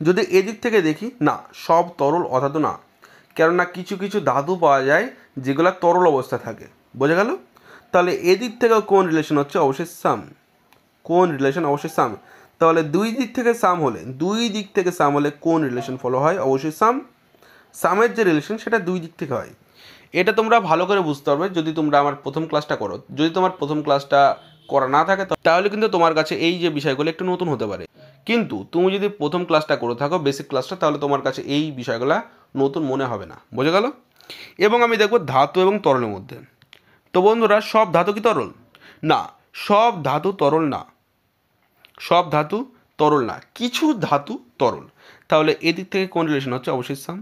Speaker 1: যদি এদিক থেকে দেখি, না, সব তরল অধাতু না, কেননা কিছু কিছু ধাতু পাওয়া যায় যেগুলো তরল অবস্থায় থাকে। বোঝা গেল? তাহলে এদিক থেকে কোন রিলেশন হচ্ছে? অবশ্যই সাম। কোন রিলেশন? অবশ্যই সাম। তাহলে দুই দিক থেকে সাম হলে কোন রিলেশন ফলো হয়? অবশ্যই সাম। সামের যে রিলেশন সেটা দুই দিক থেকে হয়। এটা তোমরা ভালো করে বুঝতে পারবে যদি তোমরা আমার প্রথম ক্লাসটা করো। যদি তোমার প্রথম ক্লাসটা করা না থাকে তাহলে কিন্তু তোমার কাছে এই যে বিষয়গুলো একটু নতুন হতে পারে, কিন্তু তুমি যদি প্রথম ক্লাসটা করে থাকো, বেসিক ক্লাসটা, তাহলে তোমার কাছে এই বিষয়গুলো নতুন মনে হবে না। বোঝা গেল? এবং আমি দেখব ধাতু এবং তরলের মধ্যে। তো বন্ধুরা, সব ধাতু কি তরল? না, সব ধাতু তরল না, কিছু ধাতু তরল। তাহলে এদিক থেকে কোন রিলেশন হচ্ছে? অবশ্যই সাম।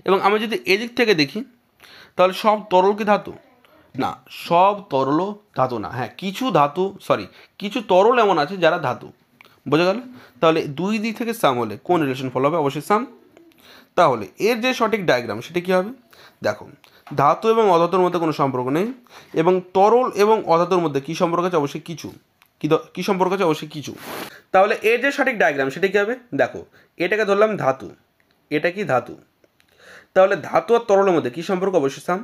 Speaker 1: এবং আমি যদি এদিক থেকে দেখি তাহলে সব তরল কি ধাতু? না, সব তরলও ধাতু না। হ্যাঁ, কিছু তরল এমন আছে যারা ধাতু। বোঝা গেল? তাহলে দুই দিক থেকে সাম হলে কোন রিলেশন ফলো হবে? অবশ্যই সাম। তাহলে এর যে সঠিক ডায়াগ্রাম সেটা কী হবে? দেখো, ধাতু এবং অধাতুর মধ্যে কোনো সম্পর্ক নেই, এবং তরল এবং অধাতুর মধ্যে কী সম্পর্ক আছে? অবশ্যই কিছু। কী সম্পর্ক আছে? অবশ্যই কিছু। তাহলে এর যে সঠিক ডায়াগ্রাম সেটা কী হবে? দেখো, এটাকে ধরলাম ধাতু, এটা কি ধাতু, তাহলে ধাতু আর তরলের মধ্যে কী সম্পর্ক? অবশ্যই সাম।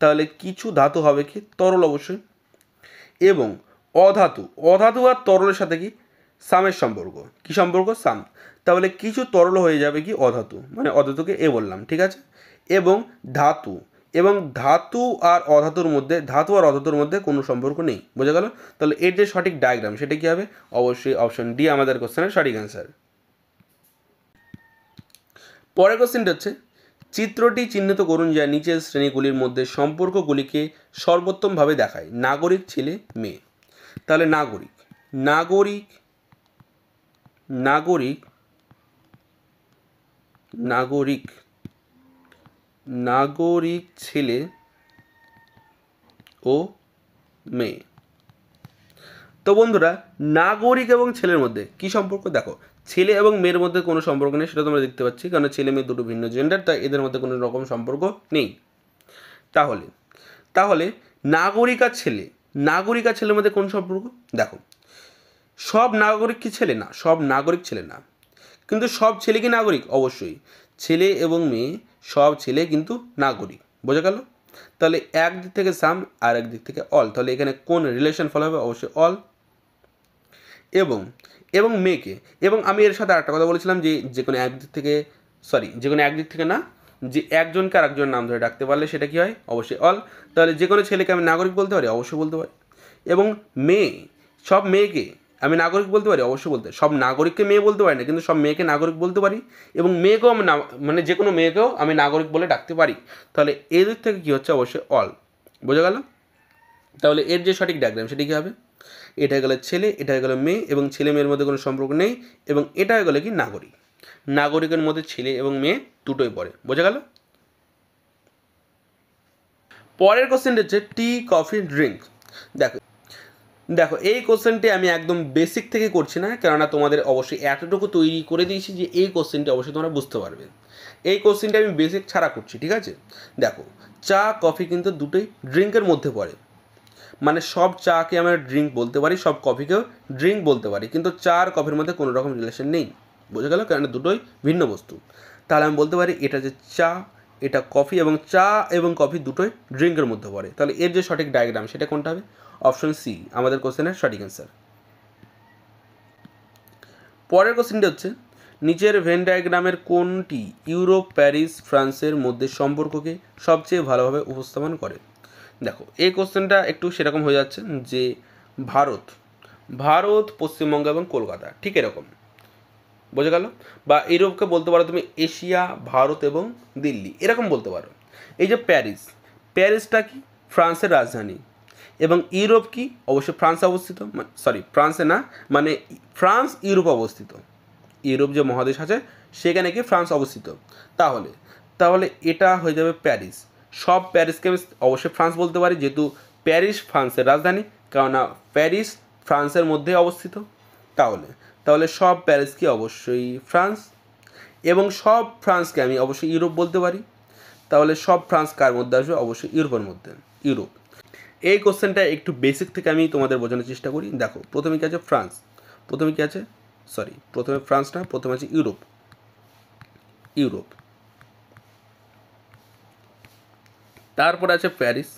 Speaker 1: তাহলে কিছু ধাতু হবে কি? তরল অবশ্যই। এবং অধাতু আর তরলের সাথে কি? সামের সম্পর্ক। কি সম্পর্ক? সাম। তাহলে কিছু তরল হয়ে যাবে কি? অধাতু, মানে অধাতুকে এ বললাম, ঠিক আছে। এবং ধাতু আর অধাতুর মধ্যে কোনো সম্পর্ক নেই। বোঝা গেল? তাহলে এর যে সঠিক ডায়াগ্রাম সেটা কী হবে? অবশ্যই অপশন ডি আমাদের কোশ্চেনের সঠিক অ্যান্সার। পরের কোশ্চেনটা হচ্ছে চিত্রটি চিহ্নিত করুন যা নিচের শ্রেণীগুলির মধ্যে সম্পর্কগুলিকে সর্বোত্তমভাবে দেখায়। নাগরিক, ছেলে, মেয়ে। তাহলে নাগরিক ছেলে ও মেয়ে। তো বন্ধুরা, নাগরিক এবং ছেলের মধ্যে কি সম্পর্ক? দেখো, ছেলে এবং মেয়ের মধ্যে কোনো সম্পর্ক নেই, সেটা তোমরা দেখতে পাচ্ছি, কারণ ছেলে মেয়ে দুটো ভিন্ন জেন্ডার, তাই এদের মধ্যে কোনো রকম সম্পর্ক নেই। তাহলে নাগরিক আর ছেলের মধ্যে কোন সম্পর্ক? দেখো, সব নাগরিক কি ছেলে? না, সব নাগরিক ছেলে না, কিন্তু সব ছেলে কি নাগরিক? অবশ্যই। ছেলে এবং মেয়ে সব ছেলে কিন্তু নাগরিক, বোঝা গেল। তাহলে এক দিক থেকে সাম আর এক দিক থেকে অল, তাহলে এখানে কোন রিলেশন ফলো হবে, অবশ্যই অল। এবং এবং মেয়েকে, এবং আমি এর সাথে আরেকটা কথা বলেছিলাম যে যে কোনো একদিক থেকে, যে কোনো একদিক থেকে না, যে একজনকে আর একজনের নাম ধরে ডাকতে পারলে সেটা কী হয়, অবশ্যই অল। তাহলে যে কোনো ছেলেকে আমি নাগরিক বলতে পারি, অবশ্যই বলতে পারি। এবং মেয়ে, সব মেয়েকে আমি নাগরিক বলতে পারি, অবশ্যই বলতে। সব নাগরিককে মেয়ে বলতে পারি না, কিন্তু সব মেয়েকে নাগরিক বলতে পারি। এবং মেয়েকেও আমি মানে যে কোনো মেয়েকেও আমি নাগরিক বলে ডাকতে পারি। তাহলে এই দিক থেকে কী হচ্ছে, অবশ্যই অল, বোঝা গেল। তাহলে এর যে সঠিক ডায়াগ্রাম সেটি কী হবে, এটা হয়ে গেলো ছেলে, এটা হয়ে গেলো মেয়ে, এবং ছেলে মেয়ের মধ্যে কোনো সম্পর্ক নেই, এবং এটা হয়ে গেলো কি নাগরিক। নাগরিকের মধ্যে ছেলে এবং মেয়ে দুটোই পড়ে, বোঝা গেল। পরের কোশ্চেনটা হচ্ছে টি, কফি, ড্রিঙ্ক। দেখো দেখো এই কোশ্চেনটি আমি একদম বেসিক থেকে করছি না, কেননা তোমাদের অবশ্যই এতটুকু তৈরি করে দিয়েছি যে এই কোশ্চেনটি অবশ্যই তোমরা বুঝতে পারবে। এই কোশ্চেনটি আমি বেসিক ছাড়া করছি, ঠিক আছে। দেখো চা কফি কিন্তু দুটোই ড্রিঙ্কের মধ্যে পড়ে, মানে সব চাকে আমরা ড্রিঙ্ক বলতে পারি, সব কফিকেও ড্রিঙ্ক বলতে পারি, কিন্তু চা আর কফির মধ্যে কোনো রকম রিলেশন নেই, বোঝা গেল, কারণ দুটোই ভিন্ন বস্তু। তাহলে আমি বলতে পারি এটা যে চা, এটা কফি, এবং চা এবং কফি দুটোই ড্রিঙ্কের মধ্যে পড়ে। তাহলে এর যে সঠিক ডায়াগ্রাম সেটা কোনটা হবে, অপশন সি আমাদের কোশ্চেনের সঠিক অ্যান্সার। পরের কোশ্চেনটা হচ্ছে নিচের ভেন ডায়াগ্রামের কোনটি ইউরোপ, প্যারিস, ফ্রান্সের মধ্যে সম্পর্ককে সবচেয়ে ভালোভাবে উপস্থাপন করে। দেখো এই কোশ্চেনটা একটু সেরকম হয়ে যাচ্ছে যে ভারত, পশ্চিমবঙ্গ এবং কলকাতা, ঠিক এরকম, বোঝা গেল। বা ইউরোপকে বলতে পারো তুমি এশিয়া, ভারত এবং দিল্লি, এরকম বলতে পারো। এই যে প্যারিসটা কি, ফ্রান্সের রাজধানী। এবং ইউরোপ কি, অবশ্যই ফ্রান্সে অবস্থিত, ফ্রান্সে না, মানে ফ্রান্স ইউরোপ অবস্থিত। ইউরোপ যে মহাদেশ আছে সেখানে কি ফ্রান্স অবস্থিত। তাহলে তাহলে এটা হয়ে যাবে প্যারিস। সব প্যারিসকে আমি অবশ্যই ফ্রান্স বলতে পারি, যেহেতু প্যারিস ফ্রান্সের রাজধানী, কেননা প্যারিস ফ্রান্সের মধ্যে অবস্থিত। তাহলে তাহলে সব প্যারিস কি, অবশ্যই ফ্রান্স। এবং সব ফ্রান্সকে আমি অবশ্যই ইউরোপ বলতে পারি। তাহলে সব ফ্রান্স কার মধ্যে আসবে, অবশ্যই ইউরোপের মধ্যে, ইউরোপ। এই কোশ্চেনটা একটু বেসিক থেকে আমি তোমাদের বোঝানোর চেষ্টা করি। দেখো প্রথমে কি আছে, প্রথমে ফ্রান্স না, প্রথমে আছে ইউরোপ। তারপরে আছে প্যারিস,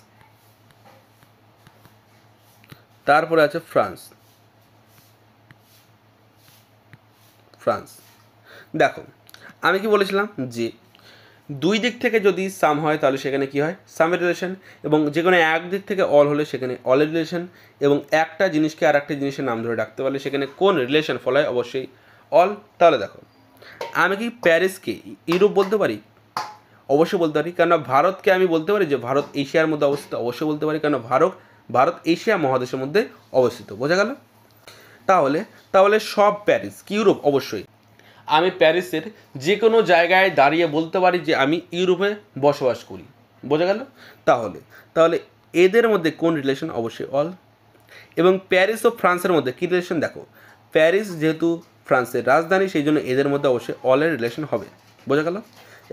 Speaker 1: তারপরে আছে ফ্রান্স। দেখো আমি কি বলেছিলাম যে দুই দিক থেকে যদি সাম হয় তাহলে সেখানে কি হয়, সামের রিলেশন। এবং যে কোনো এক দিক থেকে অল হলে সেখানে অলের রিলেশন। এবং একটা জিনিসকে আর একটা জিনিসের নাম ধরে ডাকতে পারলে সেখানে কোন রিলেশন ফলো হয়, অবশ্যই অল। তাহলে দেখো আমি কি প্যারিসকে ইউরোপ বলতে পারি, অবশ্যই বলতে পারি, কেননা ভারতকে আমি বলতে পারি যে ভারত এশিয়ার মধ্যে অবস্থিত, অবশ্যই বলতে পারি, কেননা ভারত এশিয়া মহাদেশের মধ্যে অবস্থিত, বোঝা গেল। তাহলে সব প্যারিস কি ইউরোপ, অবশ্যই আমি প্যারিসের যে কোনো জায়গায় দাঁড়িয়ে বলতে পারি যে আমি ইউরোপে বসবাস করি, বোঝা গেল। তাহলে এদের মধ্যে কোন রিলেশন, অবশ্যই অল। এবং প্যারিস ও ফ্রান্সের মধ্যে কী রিলেশন, দেখো প্যারিস যেহেতু ফ্রান্সের রাজধানী সেই জন্য এদের মধ্যে অবশ্যই অলের রিলেশন হবে, বোঝা গেল।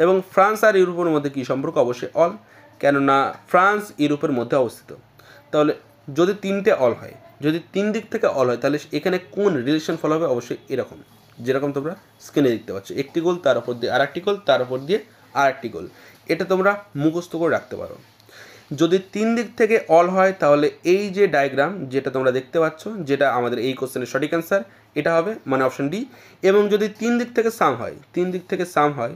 Speaker 1: এবং ফ্রান্স আর ইউরোপের মধ্যে কী সম্পর্ক, অবশ্যই অল, কেননা ফ্রান্স ইউরোপের মধ্যে অবস্থিত। তাহলে যদি তিনটে অল হয়, যদি তিন দিক থেকে অল হয়, তাহলে এখানে কোন রিলেশন ফলো হবে, অবশ্যই এরকম, যেরকম তোমরা স্ক্রিনে দেখতে পাচ্ছ, একটি গোল তার উপর দিয়ে আরেকটি গোল, তার উপর দিয়ে আরেকটি গোল। এটা তোমরা মুখস্থ করে রাখতে পারো। যদি তিন দিক থেকে অল হয় তাহলে এই যে ডায়াগ্রাম যেটা তোমরা দেখতে পাচ্ছ, যেটা আমাদের এই কোশ্চেনের সঠিক অ্যান্সার, এটা হবে মানে অপশন ডি। এবং যদি তিন দিক থেকে সাম হয়,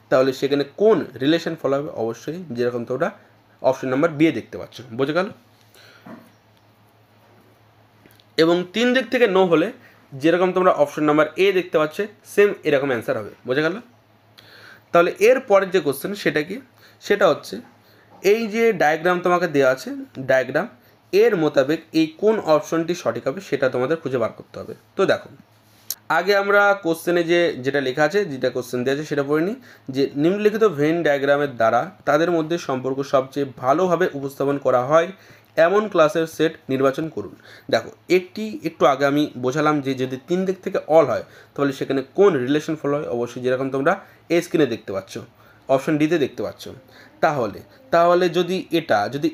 Speaker 1: তাহলে সেখানে কোন রিলেশন ফলো হবে, অবশ্যই যেরকম তোমরা অপশন নাম্বার বি দেখতে পাচ্ছ, বোঝা গেল। এবং তিন দিক থেকে নো হলে যেরকম তোমরা অপশন নাম্বার এ দেখতে পাচ্ছ, সেম এরকম অ্যান্সার হবে, বোঝা গেল। তাহলে এর পরের যে কোশ্চেন সেটা কি, সেটা হচ্ছে এই যে ডায়াগ্রাম তোমাকে দেওয়া আছে, ডায়াগ্রাম এর মোতাবেক এই কোন অপশনটি সঠিক হবে সেটা তোমাদের খুঁজে বার করতে হবে। তো দেখো আগে আমরা কোশ্চেনে যেটা লেখা আছে, যেটা কোশ্চেন দেওয়া আছে সেটা পড়ে নিই, যে নিম্নলিখিত ভেন ডায়াগ্রামের দ্বারা তাদের মধ্যে সম্পর্ক সবচেয়ে ভালোভাবে উপস্থাপন করা হয় এমন ক্লাসের সেট নির্বাচন করুন। দেখো একটু আগে আমি বোঝালাম যে যদি তিন দিক থেকে অল হয় তাহলে সেখানে কোন রিলেশন ফলো হয়, অবশ্যই যেরকম তোমরা এই স্ক্রিনে দেখতে পাচ্ছ, অপশন ডিতে দেখতে পাচ্ছ। তাহলে যদি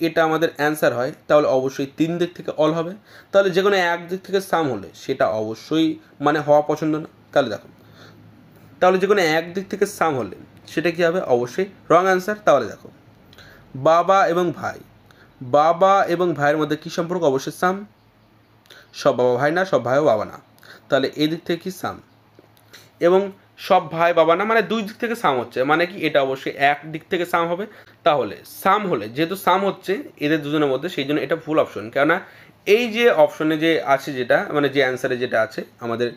Speaker 1: এটা আমাদের অ্যান্সার হয় তাহলে অবশ্যই তিন দিক থেকে অল হবে। তাহলে যে কোনো এক দিক থেকে সাম হলে সেটা অবশ্যই মানে হওয়া পছন্দ না। তাহলে দেখো তাহলে যে কোনো এক দিক থেকে সাম হলে সেটা কী হবে? অবশ্যই রং অ্যান্সার। তাহলে দেখো বাবা এবং ভাই, বাবা এবং ভাইয়ের মধ্যে কী সম্পর্ক? অবশ্যই সাম। সব বাবা ভাই না, সব ভাইও বাবা না, তাহলে এই দিক থেকে কি সাম। এবং সব ভাই বাবা না মানে দুই দিক থেকে সাম হচ্ছে, মানে কি এটা অবশ্যই এক দিক থেকে সাম হবে। তাহলে সাম হলে, যেহেতু সাম হচ্ছে এদের দুজনের মধ্যে, সেই জন্য এটা ফুল অপশন। কেননা এই যে অপশনে যে আছে যেটা, মানে যে অ্যান্সারে যেটা আছে আমাদের,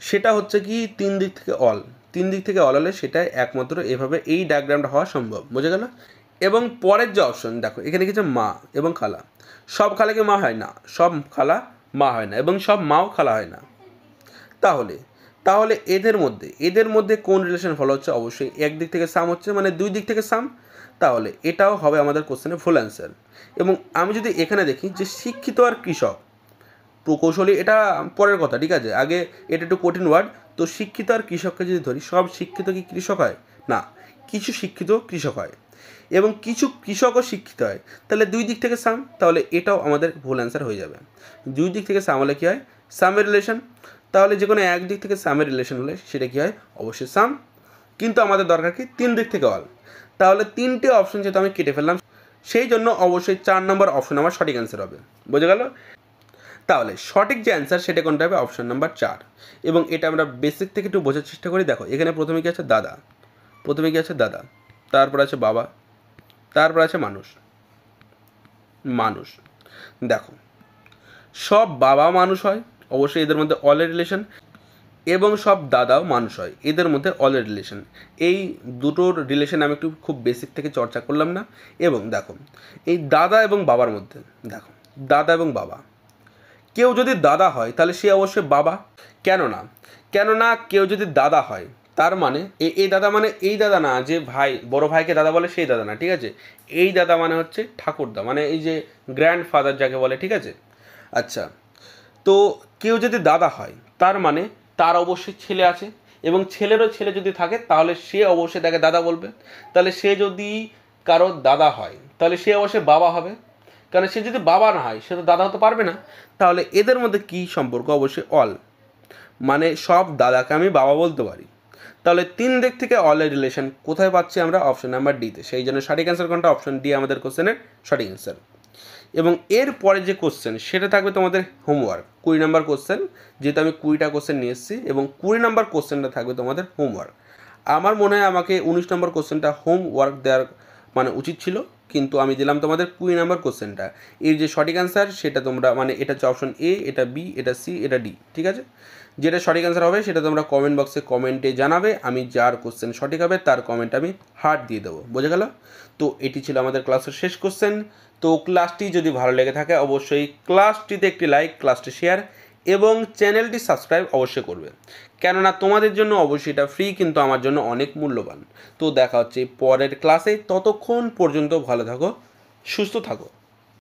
Speaker 1: সেটা হচ্ছে কি তিন দিক থেকে অল। তিন দিক থেকে অল হলে সেটা একমাত্র এভাবে এই ডায়াগ্রামটা হওয়া সম্ভব। বোঝা গেল? এবং পরের যে অপশন দেখো, এখানে কিছু মা এবং খালা। সব খালাকে মা হয় না, সব খালা মা হয় না, এবং সব মাও খালা হয় না। তাহলে তাহলে এদের মধ্যে কোন রিলেশন ফলো হচ্ছে? অবশ্যই এক দিক থেকে সাম হচ্ছে, মানে দুই দিক থেকে সাম। তাহলে এটাও হবে আমাদের কোশ্চেনের ফুল অ্যান্সার। এবং আমি যদি এখানে দেখি যে শিক্ষিত আর কৃষক, প্রকৌশলী এটা পরের কথা, ঠিক আছে, আগে এটা একটু কঠিন ওয়ার্ড। তো শিক্ষিত আর কৃষককে যদি ধরি, সব শিক্ষিত কি কৃষক হয় না, কিছু শিক্ষিত কৃষক হয় এবং কিছু কৃষকও শিক্ষিত হয়। তাহলে দুই দিক থেকে সাম, তাহলে এটাও আমাদের ভুল অ্যান্সার হয়ে যাবে। দুই দিক থেকে সাম হলে কী হয়? সামের রিলেশন। তাহলে যে কোনো এক দিক থেকে সামের রিলেশন হলে সেটা কী হয়? অবশ্যই সাম। কিন্তু আমাদের দরকার কি? তিন দিক থেকে অল। তাহলে তিনটে অপশন যেহেতু আমি কেটে ফেললাম, সেই জন্য অবশ্যই 4 নম্বর অপশন আমার সঠিক অ্যান্সার হবে। বোঝা গেল? তাহলে সঠিক যে অ্যান্সার সেটা কোনটা হবে? Option number 4। এবং এটা আমরা বেসিক থেকে একটু বোঝার চেষ্টা করি। দেখো এখানে প্রথমে কি আছে? দাদা। প্রথমে কি আছে? দাদা। তারপর আছে বাবা, তারপর আছে মানুষ। মানুষ দেখো, সব বাবা মানুষ হয়, অবশ্যই এদের মধ্যে অলের রিলেশন। এবং সব দাদাও মানুষ হয়, এদের মধ্যে অলের রিলেশন। এই দুটোর রিলেশন আমি একটু খুব বেসিক থেকে চর্চা করলাম না। এবং দেখো এই দাদা এবং বাবার মধ্যে, দেখো দাদা এবং বাবা, কেউ যদি দাদা হয় তাহলে সে অবশ্যই বাবা। কেননা কেউ যদি দাদা হয় তার মানে এই দাদা মানে এই দাদা না যে ভাই বড় ভাইকে দাদা বলে সেই দাদা না, ঠিক আছে। এই দাদা মানে হচ্ছে ঠাকুরদা, মানে এই যে গ্র্যান্ডফাদার যাকে বলে, ঠিক আছে। আচ্ছা, তো কেউ যদি দাদা হয় তার মানে তার অবশ্যই ছেলে আছে, এবং ছেলেরও ছেলে যদি থাকে তাহলে সে অবশ্যই তাকে দাদা বলবে। তাহলে সে যদি কারো দাদা হয় তাহলে সে অবশ্যই বাবা হবে, কারণ সে যদি বাবা না হয় সে তো দাদা হতে পারবে না। তাহলে এদের মধ্যে কী সম্পর্ক? অবশ্যই অল, মানে সব দাদাকে আমি বাবা বলতে পারি। তাহলে তিন দিক থেকে অলের রিলেশন কোথায় পাচ্ছি আমরা? অপশন নাম্বার ডিতে। সেই জন্য সঠিক অ্যান্সার কোনটা? অপশন ডি আমাদের কোশ্চেনের সঠিক অ্যান্সার। এবং এর পরে যে কোশ্চেন সেটা থাকবে তোমাদের হোমওয়ার্ক, 20 নম্বর কোশ্চেন, যেহেতু আমি 20টা কোশ্চেন নিয়ে এসেছি, এবং 20 নম্বর কোশ্চেনটা থাকবে তোমাদের হোমওয়ার্ক। আমার মনে হয় আমাকে 19 নম্বর কোশ্চেনটা হোমওয়ার্ক দেওয়ার মানে উচিত ছিল, কিন্তু আমি দিলাম তোমাদের 20 নম্বর কোশ্চেনটা। এর যে সঠিক অ্যান্সার সেটা তোমরা, মানে এটা হচ্ছে অপশন এ, এটা বি, এটা সি, এটা ডি, ঠিক আছে। যেটা সঠিক অ্যান্সার হবে সেটা তোমরা কমেন্ট বক্সে কমেন্টে জানাবে। আমি যার কোশ্চেন সঠিক হবে তার কমেন্ট আমি হার্ট দিয়ে দেবো। বোঝা গেল? তো এটি ছিল আমাদের ক্লাসের শেষ কোশ্চেন। তো ক্লাসটি যদি ভালো লেগে থাকে অবশ্যই ক্লাসটিতে একটি লাইক, ক্লাসটি শেয়ার এবং চ্যানেলটি সাবস্ক্রাইব অবশ্যই করবে, কেননা তোমাদের জন্য অবশ্যই এটা ফ্রি, কিন্তু আমার জন্য অনেক মূল্যবান। তো দেখা হচ্ছে পরের ক্লাসে, ততক্ষণ পর্যন্ত ভালো থাকো, সুস্থ থাকো।